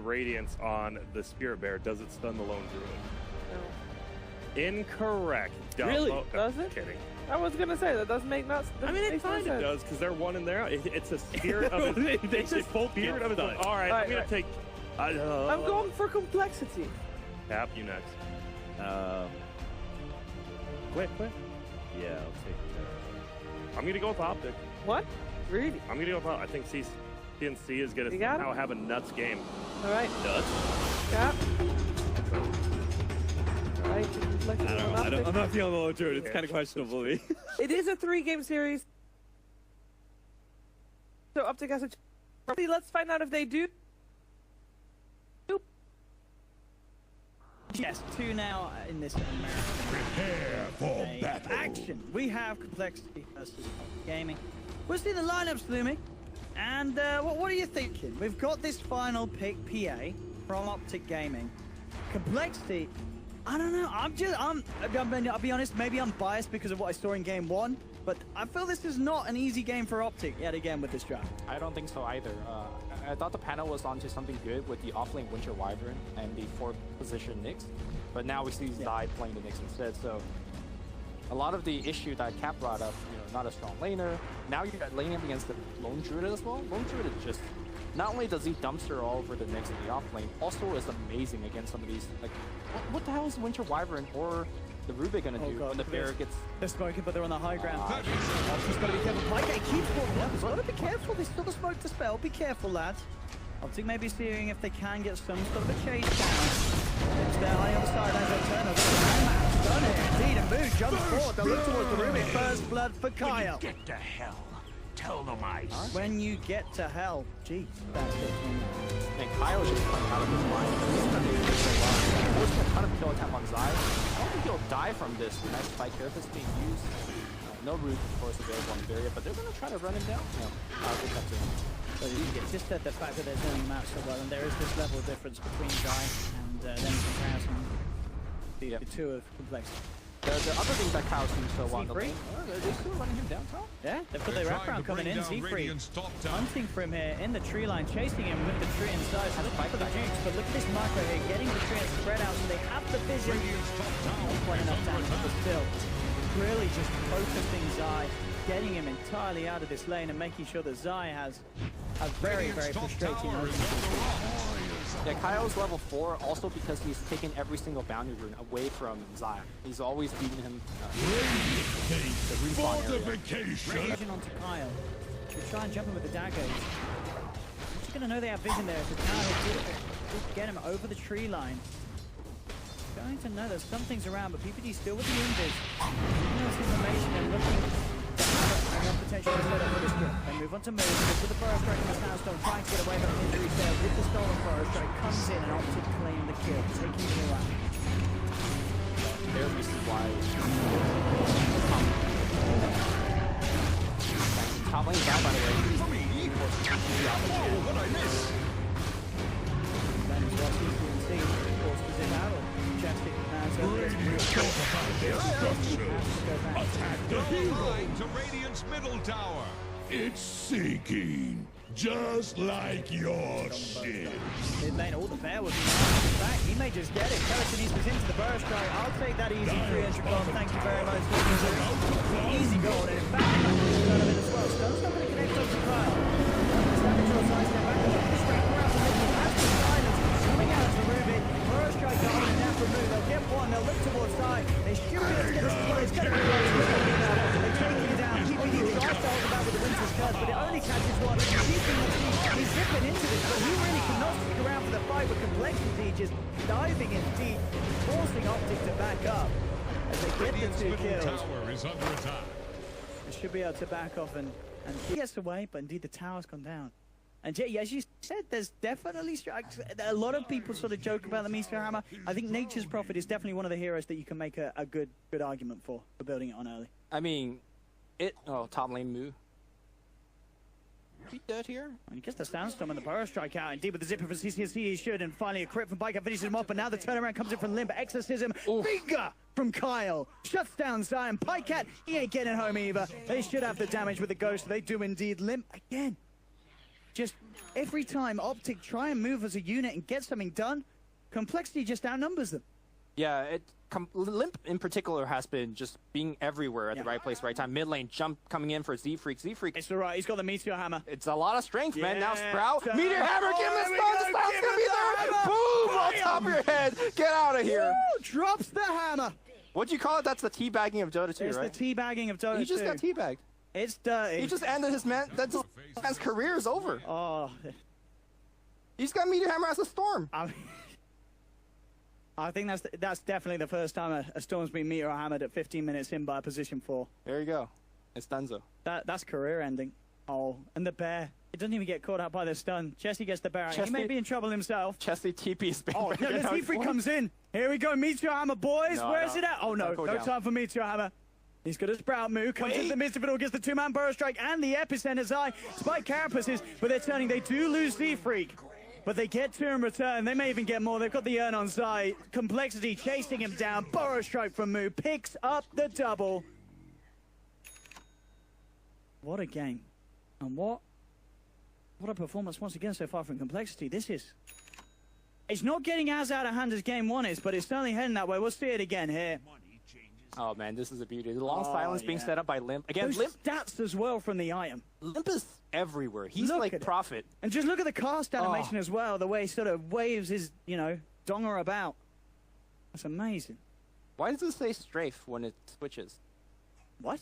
Radiance on the Spirit Bear. Does it stun the Lone Druid? No. Incorrect. Really? No, Does it? Kidding. I was gonna say that doesn't make much. I mean, it kind of does because they're one and they're out. It's a spirit of it. It's a spirit of it. All right, I'm gonna take. I'm going for complexity. Tap, you next. Quick. Yeah, I'll take that. I'm gonna go with OpTic. What? Really? I'm gonna go with OpTic. I think CNC is gonna now have a nuts game. All right. Nuts. Tap. All right. I'm not feeling the low druid. It's kind of questionable to me. It is a 3-game series. So OpTic has a. Let's find out if they do. Yes, 2 now in this American. Prepare for battle. Action. We have complexity versus gaming. We'll see the lineups looming. And what are you thinking? We've got this final pick, PA, from OpTic Gaming. Complexity. I don't know. I'll be honest. Maybe I'm biased because of what I saw in game 1. But I feel this is not an easy game for OpTic yet again with this draft. I don't think so either. I thought the panel was onto something good with the offlane Winter Wyvern and the 4th position Nyx, but now we see Zai playing the Nyx instead. So a lot of the issue that Cap brought up, not a strong laner. Now you're laning up against the Lone Druid as well. Lone Druid is just, not only does he dumpster all over the Nyx in the offlane, also is amazing against some of these. Like, what the hell is Winter Wyvern or the Rubik gonna do when the bear gets... They're smoking, but they're on the high ground. He's got to be careful. Pyke keeps walking up. He's got to be careful. There's still the smoke to spell. Be careful, lads. OpTic maybe seeing if they can get some sort of a chase down. It's there on the other side as they turn over. Done it. Indeed, and Mood jumps forward. They'll look towards the Rubik. First blood for Kyle. Get to hell. Tell them I... When you get to hell. Jeez. That's it. And Kyle is just playing out of his mind. He's going to do so well. Forcing a ton of kill attack on Zai. I don't think he'll die from this. Nice spike here if it's being used. No root, of course, available on Varia, but they're going to try to run him down. Good cut to him. So you get just the fact that they're zoning him out so well, and there is this level of difference between Zai and then in comparison the two of complexity. The other thing that Kyle seems so well, they're still running him down top? Yeah, they've got their wraparound coming in. Z-Free hunting for him here in the tree line, chasing him with the tree inside. So looking for the Dukes, but look at this micro here, getting the tree and spread out so they have the vision. Not quite enough damage, but still, really just focusing Zai, getting him entirely out of this lane and making sure that Zai has a very, very frustrating opening. Yeah, Kyle's level 4 also because he's taken every single boundary rune away from Zai. He's always beaten him the respawn area. Vision onto Kyle. They try and jump him with the daggers. He's going to know they have vision there. So Kyle will get him over the tree line. Going to know there's some things around, but PPD still with the invis. This information and looking to have potential to set up for this kill. They move on to move with the Burrow Strike and the Snowstone, trying to get away from the injuries there. With the stolen Burrow Strike comes in and OpTic claim the kill, taking it out. There's the reason why top lane down, by the way. What I miss? Then as well, you can see, of course, was in battle. Majestic Attack the hero to Radiant's middle tower. It's sinking, just like your ship. Mid lane, all the bear was back. He may just get it. Telekinesis was into the Burrow Strike. I'll take that easy 300 gold. Thank you very much. Easy gold. And in fact, none of it as well. Stone's not going to connect up to Kyle. Savage will sidestep back. This wrap around the middle. That's the silence. Coming out to Rubik. Burrow Strike got on now from Rubik. They'll get one. They'll look towards Zai. They should be able to get this one. It's going to be close. They're taking it down. PPD tries to hold it back with the Winter's Curse, but it only catches one. He's zipping into this, but he really cannot stick around for the fight with complexity, just diving in deep, forcing OpTic to back up as they get the 2 kills. Tower is under attack. They should be able to back off and he gets away, but indeed the tower's gone down. And Jay, as you said, there's definitely a lot of people sort of joke about the Meteor Hammer. I think Nature's Prophet is definitely one of the heroes that you can make a good argument for building it on early. I mean, top lane Moo. Be dead here. And he gets the Sandstorm and the Burrow Strike out. Indeed, with the zipper for CCSC, he should. And finally, a crit from Bakal finishes him off. But now the turnaround comes in from Limb. Exorcism. Finger from Kyle. Shuts down Zion. Pycat, he ain't getting home either. They should have the damage with the Ghost. They do indeed. Limb again. just every time OpTic try and move as a unit and get something done, Complexity just outnumbers them. Yeah, Limp in particular has been just being everywhere at the right place, right time. Mid lane jump coming in for Z-Freak. Z-Freak. It's all right. He's got the Meteor Hammer. It's a lot of strength, man. Now Yeah, Sprout. so- Meteor Hammer, give him the stun. The stun's gonna be there. Boom! On top of your head. Get out of here. Woo! Drops the hammer. What'd you call it? That's the teabagging of Dota 2, It's right? the teabagging of Dota He just 2. got teabagged. It's dirty. He just ended his man's career is over. Oh, He's got Meteor Hammer as a storm. I think that's definitely the first time a Storm's been Meteor Hammered at 15 minutes in by position 4. There you go. It's Dunzo. That's career ending. Oh, and the bear. It doesn't even get caught out by the stun. Chessie gets the bear out. He may be in trouble himself. Chessie TP's been Oh, no, the Z-Freak comes in. Here we go, Meteor Hammer, boys. No, Where's no. it at? Oh, no. Go No down. time for Meteor Hammer. He's got a Sprout move, comes into the midst of it all, gets the 2-man Burrow Strike and the Epicenter's Eye. Spike Carapaces, but they're turning. They do lose Z-Freak, but they get 2 in return. They may even get more. They've got the Urn on side. Complexity chasing him down. Burrow Strike from Moo picks up the double. What a game. And what a performance once again so far from Complexity. It's not getting as out of hand as game 1 is, but it's certainly heading that way. We'll see it again here. Oh man, this is a beauty. The long silence being set up by Limp. Again, Those Limp stats as well from the item. Limp is everywhere. He's Look like at it. Prophet. And just look at the cast animation as well, the way he sort of waves his, donger about. That's amazing. Why does it say strafe when it switches? What?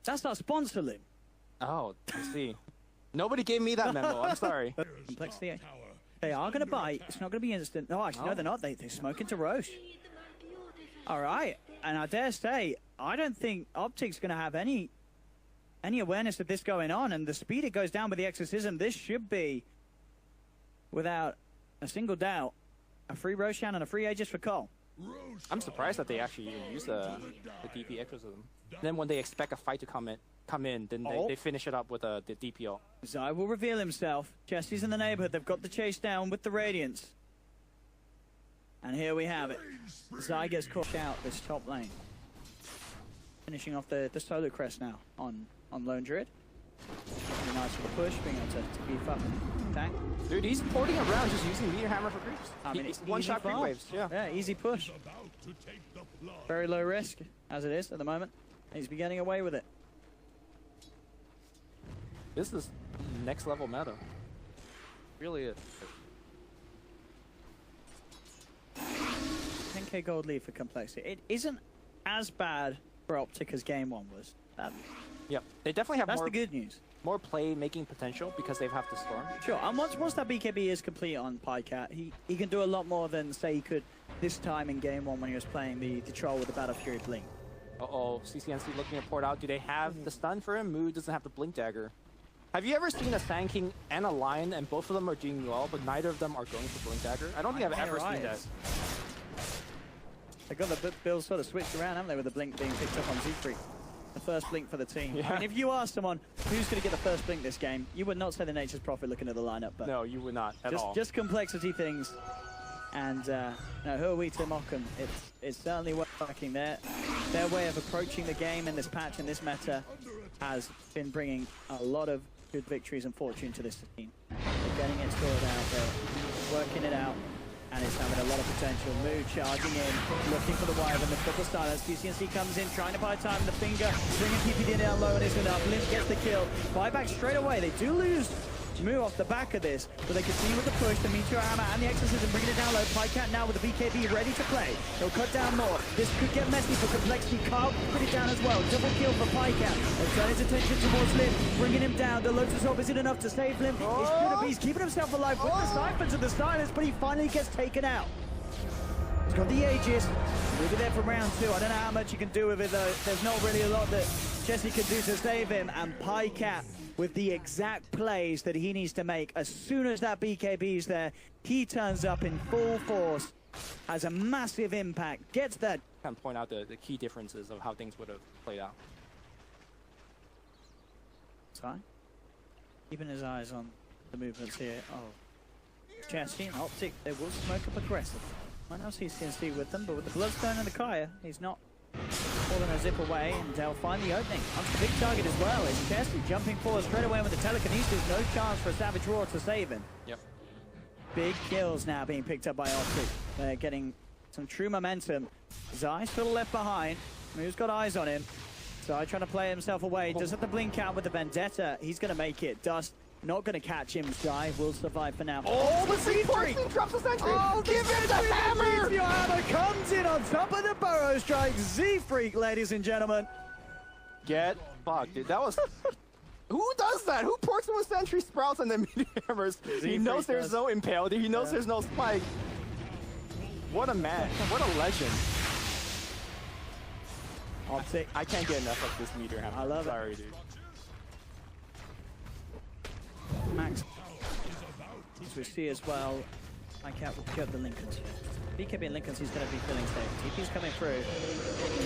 That's not sponsor Lim. Oh, I see. Nobody gave me that memo. I'm sorry. Complexity. They are going to bite. It's not going to be instant. No, actually, no, they're not. They smoke into Roche. All right. And I dare say, I don't think OpTic's going to have any awareness of this going on. And the speed it goes down with the Exorcism, this should be, without a single doubt, a free Roshan and a free Aegis for coL. I'm surprised that they actually even use the DP Exorcism. Then when they expect a fight to come in, then they finish it up with the DPO. Zai will reveal himself. Chessie's in the neighborhood. They've got the chase down with the Radiance. And here we have it. Zai gets caught out this top lane. Finishing off the solo crest now on Lone Druid. Really nice for the push, being able to beef up and tank. Dude, he's porting around just using Meteor Hammer for creeps. I mean, He's it's one-shot creep fast. waves. Yeah. Easy push. Very low risk, as it is at the moment. He's been getting away with it. This is next level meta. Really is. 10k gold lead for Complexity. It isn't as bad for OpTic as game 1 was. Yep. They definitely have That's the good news. more play-making potential because they have the Storm. Sure, and once that BKB is complete on PyCat, he can do a lot more than, say, he could this time in game 1 when he was playing the Troll with the Battle Fury Blink. Uh-oh, CCNC looking at port out. Do they have the stun for him? Moo doesn't have the Blink Dagger. Have you ever seen a Sand King and a Lion, and both of them are doing well, but neither of them are going for Blink Dagger? I don't think I've ever seen that. They got the build sort of switched around, haven't they, with the Blink being picked up on Z-Freak. The first Blink for the team. Yeah. I mean, if you ask someone who's going to get the first Blink this game, you would not say the Nature's Prophet looking at the lineup, but No, you would not at all. just Complexity things. And no, who are we to mock them? It's certainly working there. Their way of approaching the game in this patch and this meta has been bringing a lot of good victories and fortune to this team. They're getting it sorted out, they're working it out, and it's having a lot of potential. Moo charging in, looking for the wire, and the triple silence. QCNC comes in, trying to buy time. The finger, bringing PPD down low, and it's enough. Limp gets the kill. Buyback straight away. They do lose Moo off the back of this, but they continue with the push, the Meteor Hammer and the Exorcism, bringing it down low. PyCat now with the BKB ready to play. He'll cut down more. This could get messy for Complexity. Carl put it down as well. Double kill for PyCat. They'll turn his attention towards Limp, bringing him down. The Lotus Orb isn't enough to save Limp. He's gonna be, he's keeping himself alive with the Siphons and the Silence, but he finally gets taken out. He's got the Aegis. We'll be there for round 2. I don't know how much you can do with it though. There's not really a lot that Jesse can do to save him, and PyCat with the exact plays that he needs to make. As soon as that BKB is there, he turns up in full force, has a massive impact, gets that. Kind of point out the key differences of how things would have played out. Sorry? Keeping his eyes on the movements here. Oh. Chessie and OpTic, they will smoke up aggressive. Might not see CNC with them, but with the Bloodstone and the Kaya, he's not pulling a zip away, and they'll find the opening. Onto the big target as well. It's Chesty jumping forward straight away with the telekinesis. No chance for a Savage Roar to save him. Yep. Big kills now being picked up by OpTic. They're getting some true momentum. Zai still left behind. Who's got eyes on him? Zai trying to play himself away. Does have the blink out with the Vendetta. He's going to make it. Dust not going to catch him. Zai will survive for now. Oh, the Z3 drops the sentry. Oh, give it the hammer! Your hammer comes in on top of the burrow strike. Z-Freak, ladies and gentlemen. Get fucked, dude. That was... Who does that? Who porks him with sentry sprouts and then meteor hammers? He knows there's no impale. He knows there's no spike. What a man. What a legend. OpTic. I can't get enough of this meteor hammer. I love it. Sorry, dude. Max. As we see as well, iCat will pick up the Lincolns. BKB and Lincolns, he's going to be feeling safe. TP's coming through.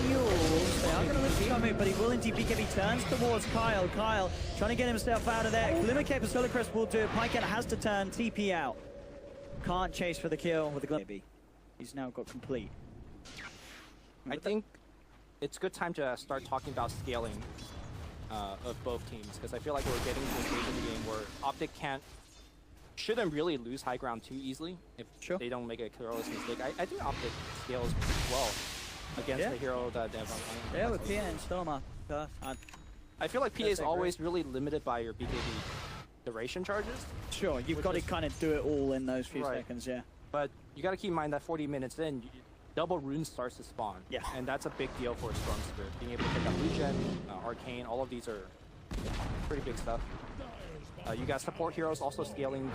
Mules, they are going to look for move, but he will indeed. BKB turns towards coL. coL trying to get himself out of there. Glimmer Cape and Solar Crest will do it. PyCat has to turn TP out. Can't chase for the kill with the Glimmer. He's now got complete. I think it's a good time to start talking about scaling of both teams, because I feel like we're getting to a stage in the game where OpTic shouldn't really lose high ground too easily if they don't make a careless mistake. I think OpTic scales pretty well against the hero that they have on. Yeah, with PA and Stormer. I feel like PA is always really limited by your BKB duration charges. Sure, you've got to kind of do it all in those few seconds, yeah. But you got to keep in mind that 40 minutes in, double runes starts to spawn. Yeah. And that's a big deal for a Stormster. Being able to pick up Regen, Arcane, all of these are pretty big stuff. You got support heroes also scaling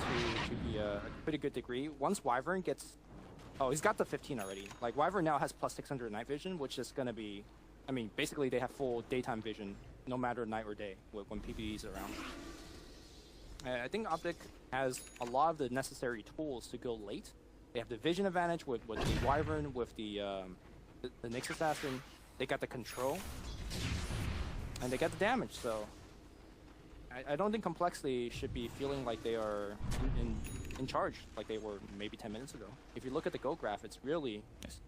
to a pretty good degree. Once Wyvern gets... Oh, he's got the 15 already. Like, Wyvern now has plus 600 night vision, which is going to be... I mean, basically they have full daytime vision, no matter night or day, when PvE is around. I think OpTic has a lot of the necessary tools to go late. They have the vision advantage with the Wyvern, with the Nyx Assassin. They got the control, and they got the damage. So I don't think Complexity should be feeling like they are in charge like they were maybe 10 minutes ago. If you look at the Go graph, it's really...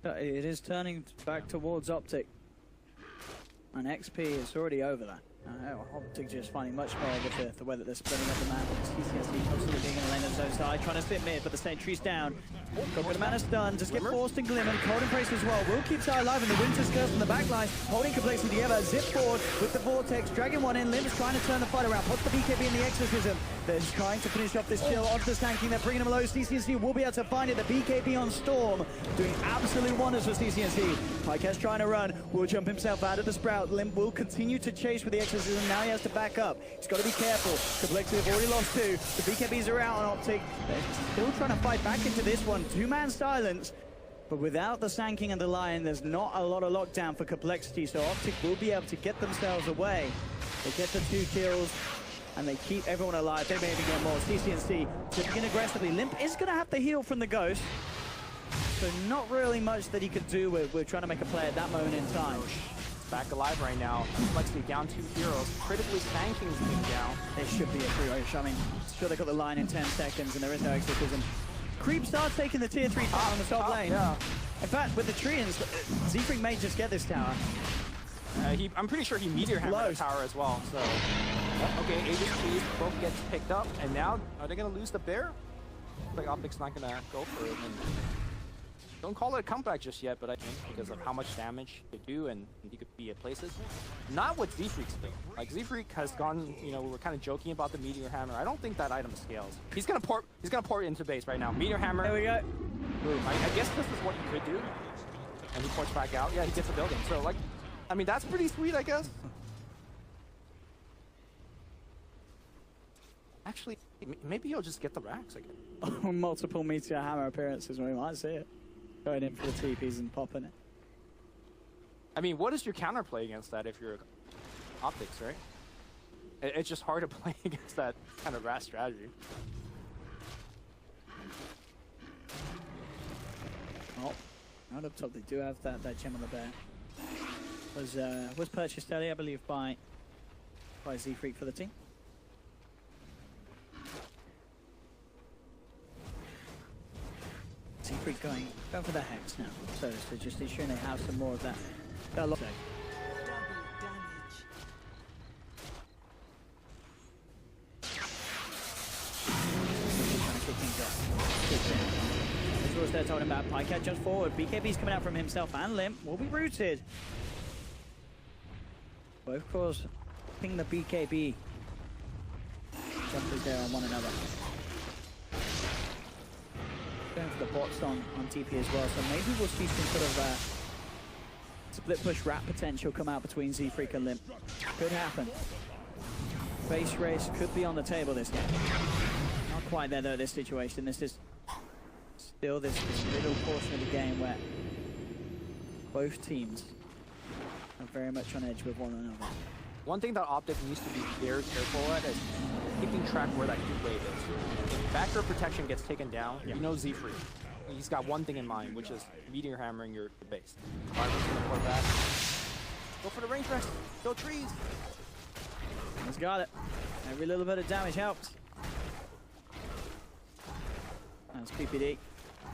It is turning back towards OpTic. And XP is already over that. OpTic just finding much more with the way that they're splitting up the map. TCSD constantly being in the lane of zone side, trying to split mid, but the sentry's down. Got good amount of stun, just get forced and Glimmer. Cold Embrace as well. Will keep Sai alive in the Winter's Curse on the back line, holding Complexity together. Zip forward with the Vortex, dragging one in. Limb's trying to turn the fight around. Puts the BKB in the Exorcism. They're trying to finish off this kill onto the Stanking. They're bringing him low. CCNC will be able to find it. The BKB on Storm doing absolute wonders for CCNC. Pyke's trying to run. Will jump himself out of the Sprout. Limb will continue to chase with the Exorcism. Now he has to back up. He's got to be careful. Complexity have already lost two. The BKBs are out on OpTic. They're still trying to fight back into this one. Two-man silence. But without the Sand King and the Lion, there's not a lot of lockdown for Complexity. So OpTic will be able to get themselves away. They get the 2 kills. And they keep everyone alive. They may even get more. CCNC tipping in aggressively. Limp is going to have the heal from the Ghost. So not really much that he could do with trying to make a play at that moment in time. Back alive right now. Complexity down 2 heroes. Critically, Sand King's being down. There should be a free rush. I mean, sure they got the line in 10 seconds and there is no exorcism. Creep starts taking the tier 3 tower on the top lane. Yeah. In fact, with the Treants, Z-Freak may just get this tower. I'm pretty sure he meteor hammered the tower as well. So, okay, Aegis Chief both gets picked up, and now are they gonna lose the bear? Like OpTic's not gonna go for it. And don't call it a comeback just yet, but I think because of how much damage he could do and he could be at places. Not with Z-Freak's thing. Like Z-Freak has gone, you know, we were kind of joking about the meteor hammer. I don't think that item scales. He's gonna port it into base right now. Meteor hammer. There we go. Boom. I guess this is what he could do. And he ports back out. Yeah, he gets the building. So like, I mean, that's pretty sweet, I guess. Actually, maybe he'll just get the racks again. Multiple Meteor Hammer appearances, we might see it. Going in for the TPs and popping it. I mean, what is your counterplay against that if you're OpTics, right? It's just hard to play against that kind of rat strategy. Oh, out up top, they do have that gem on the bear. Was purchased earlier, I believe, by Z-Freak for the team. Z-Freak going for the Hex now. So just ensuring they have some more of that. resource there talking about. Pycat jumps forward. BKB's coming out from himself and Limp. Will be rooted. Both cores ping the BKB. Jumpers there on one another. Going for the bots on TP as well, so maybe we'll see some sort of split push wrap potential come out between Z-Freak and Limp. Could happen. Base race could be on the table this game. Not quite there though, this situation. This is still this middle portion of the game where both teams are very much on edge with one another. One thing that OpTic needs to be very careful at is keeping track where that heat wave is. If backdoor protection gets taken down, you know Z-Freak. He's got one thing in mind, which is meteor hammering your base. Rival's gonna pour back. Go for the range rest. Go trees. He's got it. Every little bit of damage helps. That's PPD.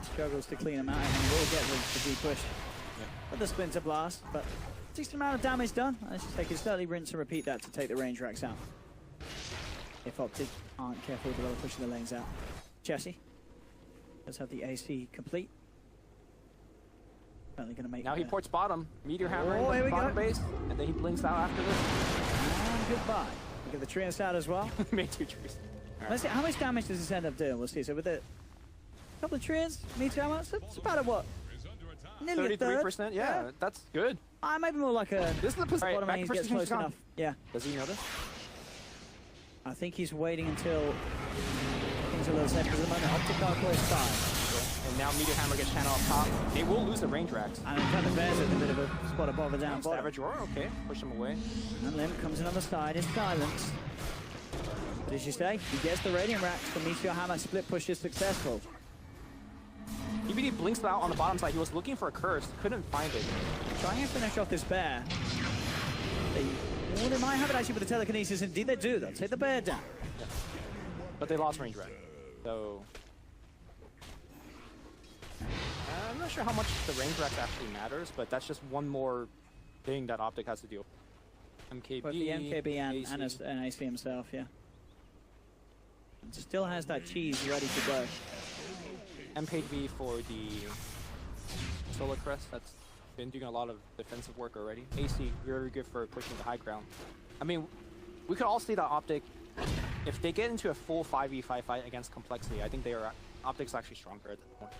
Struggles to clean him out, and he will get the deep push. With the Splinter Blast, but decent amount of damage done. I should say, can certainly rinse and repeat that to take the range racks out. If OpTic aren't careful with the way they're pushing the lanes out. Jesse does have the AC complete. Certainly going to make. Now he ports bottom, meteor hammering here we bottom go. base, and then he blinks out after this. And goodbye. We get the trees out as well. Made 2 trees. Let's see, how much damage does this end up doing? We'll see. So with a couple of trees, meteor hammer, it's about a what? Nearly a third. 33%, yeah, that's good. Maybe more like a. This is the position. Bottom range gets close enough. Yeah. Does he know this? I think he's waiting until things are a little safe because at the moment OpTic are close side. And now meteor hammer gets channeled up top. They will lose the range racks. And in fact the Bears are in a bit of a spot above or down bottom. Savage Roar, okay, push him away. And Limp comes in on the side in silence. What did you say? He gets the Radiant Racks. The Meteor Hammer split push is successful. PBD blinks out on the bottom side. He was looking for a curse, couldn't find it. Trying to finish off this bear. They might have it actually with the telekinesis. Indeed they do. They'll take the bear down. Yeah. But they lost range rack. So I'm not sure how much the range rack actually matters, but that's just one more thing that OpTic has to deal with. MKB, Both the MKB AC. and AC himself, yeah. And still has that cheese ready to go. MKB for the Solar Crest, that's been doing a lot of defensive work already. AC, very good for pushing the high ground. I mean, we could all see that OpTic, if they get into a full 5v5 fight against Complexity, I think they are OpTic's actually stronger at this point.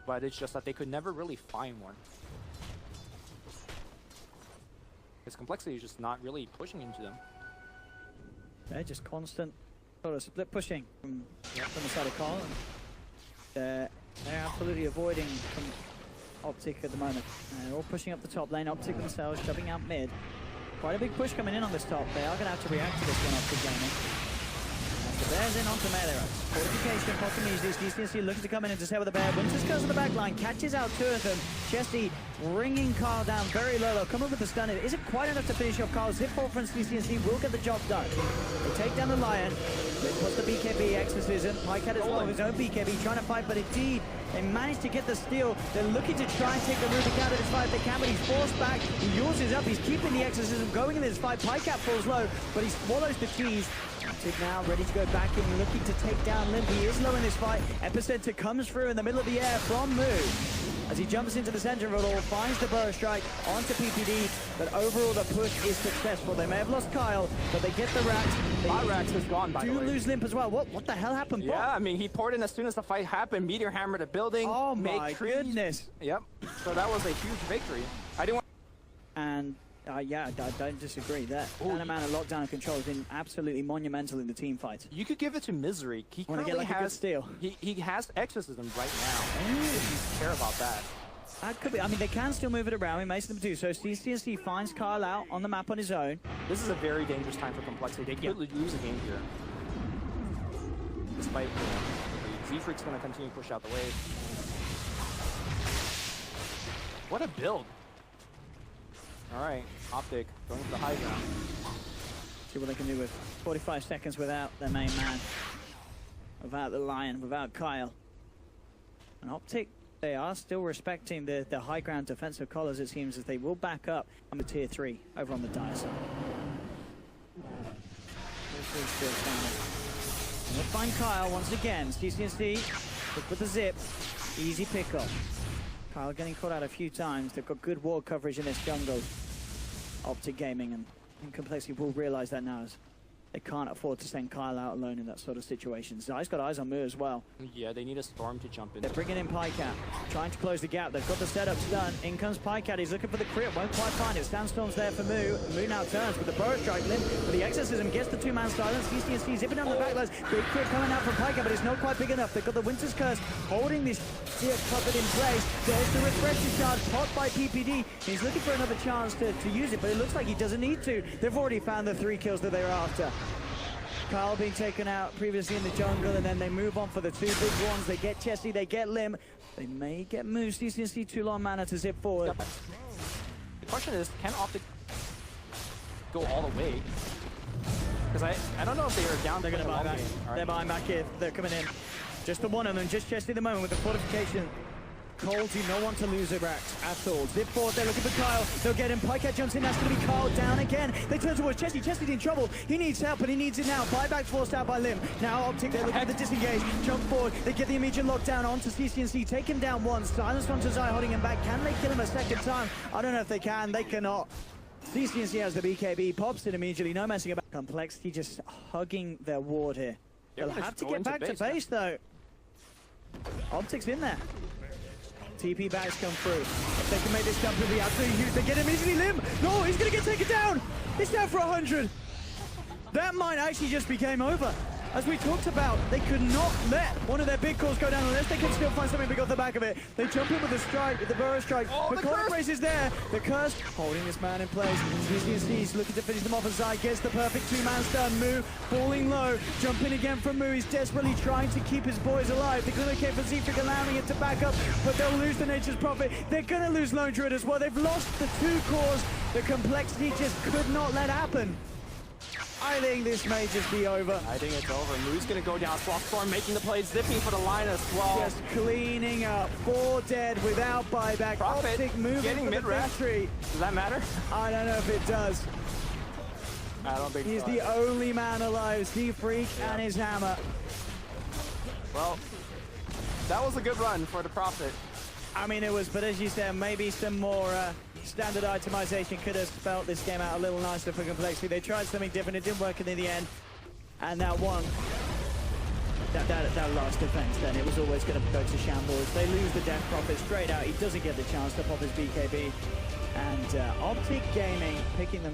But it's just that they could never really find one. Because Complexity is just not really pushing into them. They're just constant sort of split pushing from the side of coL. They're absolutely avoiding OpTic at the moment. They're all pushing up the top lane. OpTic themselves shoving out mid. Quite a big push coming in on this top. They are going to have to react to this one OpTic Gaming. The Bears in onto melee. Fortification, Potomizis, DCNC looking to come in and disable the bear. Winters goes to the back line, catches out 2 of them. Jesse bringing coL down very low. They'll come up with the stun. It isn't quite enough to finish off coL. Zip fault from DCNC will get the job done. They take down the Lion. They put the BKB exorcism. Pycat as well with his own BKB trying to fight, but indeed they managed to get the steal. They're looking to try and take the Rubik out of this fight if they can, but he's forced back. He uses up. He's keeping the exorcism going in this fight. Pycat falls low, but he swallows the cheese. OpTic now ready to go back in, looking to take down Limp. He is low in this fight. Epicenter comes through in the middle of the air from Moo. As he jumps into the center of it all, finds the burrow strike onto PPD, but overall the push is successful. They may have lost Kyle, but they get the racks. Rax is gone, by the way. Do lose Limp as well. What the hell happened? Yeah, I mean, he poured in as soon as the fight happened. Meteor hammer the building. Oh make my trees. goodness. Yep. So that was a huge victory. I didn't want. And yeah, I don't disagree. That amount of lockdown and control has been absolutely monumental in the team fight. You could give it to Misery. He Want to get like a good steal. He has exorcism right now. If you care about that. That could be. I mean, they can still move it around. We may see them do so. CCNC finds coL out on the map on his own. This is a very dangerous time for Complexity. They could lose a game here. Despite, Z-Freak's going to continue to push out the wave. What a build. All right, OpTic going for the high ground. See what they can do with 45 seconds without their main man. Without the Lion, without Kyle. And OpTic, they are still respecting the high ground defensive coL, as it seems, as they will back up on the tier 3 over on the Dire side. We'll find Kyle once again. CCNC, look with the zip. Easy pickup. Kyle getting caught out a few times. They've got good wall coverage in this jungle. OpTic Gaming and Complexity will realize that now, as they can't afford to send Kyle out alone in that sort of situation. Zai's got eyes on Mu as well. Yeah, they need a storm to jump in. They're bringing in PyCat, trying to close the gap. They've got the setups done. In comes PyCat. He's looking for the crit. Won't quite find it. Sandstorm's there for Mu. Mu now turns with the burrow strike. Limb for the exorcism. Gets the two-man silence. CCNC zipping down the backlines. Big crit coming out from PyCat, but it's not quite big enough. They've got the Winter's Curse holding this Seer covered in place. There's the refreshing charge popped by PPD. He's looking for another chance to use it, but it looks like he doesn't need to. They've already found the 3 kills that they're after. Kyle being taken out previously in the jungle, and then they move on for the 2 big ones. They get Chesty, they get Lim. They may get Moose. CCNC too long mana to zip forward. The question is, can OpTic go all the way? Because I don't know if they are down. They're going to buy back. Right. They're buying back here. They're coming in. Just the one of them, just Chesty at the moment with the fortification. coL do not want to lose a rack at all. Zip forward, they're looking for Kyle. They'll get him. PyCat jumps in. That's going to be Kyle down again. They turn towards Chesty. Chesty's in trouble. He needs help, and he needs it now. Buyback forced out by Lim. Now OpTic, they're looking for the disengage. Jump forward. They get the immediate lockdown onto CCNC. Take him down once. Silence onto Zai, holding him back. Can they kill him a second time? I don't know if they can. They cannot. CCNC has the BKB. Pops it immediately. No messing about. Complexity just hugging their ward here. They'll have to get back to base, though. OpTic's in there. TP bags come through. If they can make this jump, it'll be absolutely huge. They get him easily. Lim! No, he's going to get taken down! He's down for 100! That might actually just be game over. As we talked about, they could not let one of their big calls go down unless they can still find something big off the back of it. They jump in with the strike, with the burrow strike. The curse race is there. The curse holding this man in place. CCNC's looking to finish them off as Zai gets the perfect 2-man stun. Mu falling low. Jumping again from Mu. He's desperately trying to keep his boys alive. They're going to care for Zefric, allowing it to back up, but they'll lose the Nature's Prophet. They're going to lose Lone Druid as well. They've lost the 2 cores. The Complexity just could not let happen. I think this may just be over. I think it's over. Mu's gonna go down. Swapstorm making the play, zipping for the line as well. Just cleaning up. 4 dead without buyback. Prophet OpTic moving getting for the mid-rest. victory. Does that matter? I don't know if it does. I don't think He's so. the only man alive. Zefric and his hammer. Well, that was a good run for the Prophet. I mean, it was, but as you said, maybe some more standard itemization could have spelt this game out a little nicer for Complexity. They tried something different, it didn't work in the end. And that one, that last defense then, it was always going to go to shambles. They lose the Death Prophet straight out. He doesn't get the chance to pop his BKB. And OpTic Gaming picking them